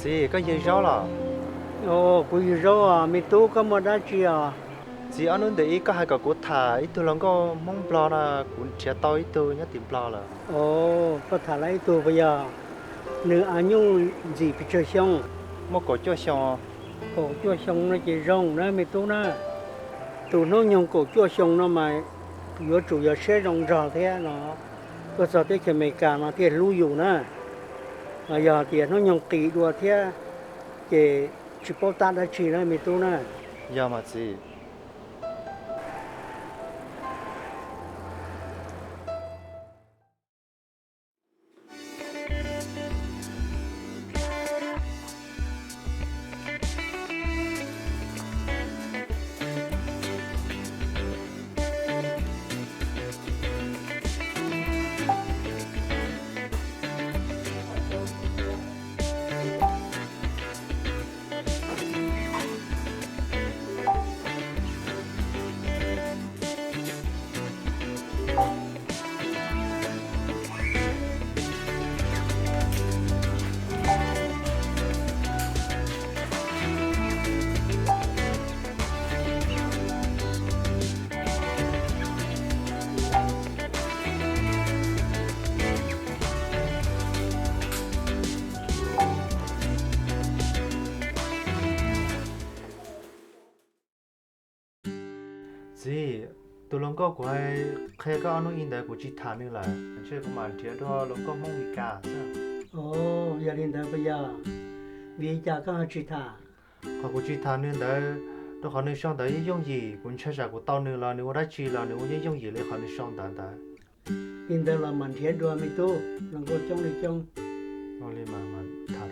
Chị có gì rõ là Ồ, quý rau à, mi tu có một đá chi à. chị anh nói để có hai cái cột thả ít tôi lòng có mong bò là cũng chia to ít tôi nhớ tìm bò là Ồ, có thả lại tu bây giờ. Nữ anh nhung gì bị chơi xong. một cổ cho xong Cổ chua xong nó chỉ rong đó mi tu đó. Tu nó nhung cổ chua xong nó mà yếu chủ yếu sẽ rong rò thế nó. Có sao thế thì mày cả mà thì lưu dụng nữa. Mà giờ thì nó nhung kỳ đùa thế. Thì chỉ bao ta đã chỉ nó mi tu nữa. giờ mà chị chị tôi lòng có của ai khi có anh nói in đấy của chị thả nữa là chơi của mình thì đó lòng có mong bị cả sao Ồ, giờ lên đó bây giờ. Vì cha có hai chỉ thả. họ của chị thả nữa đấy đó họ nên xong đấy dùng gì cũng chơi ra của tao nữa là nếu đã chi là nếu như dùng gì lấy họ nên xong đấy đấy Lên đó là mình thiệt đùa mi tu. Lần có trong đi trong. nó lên mà thả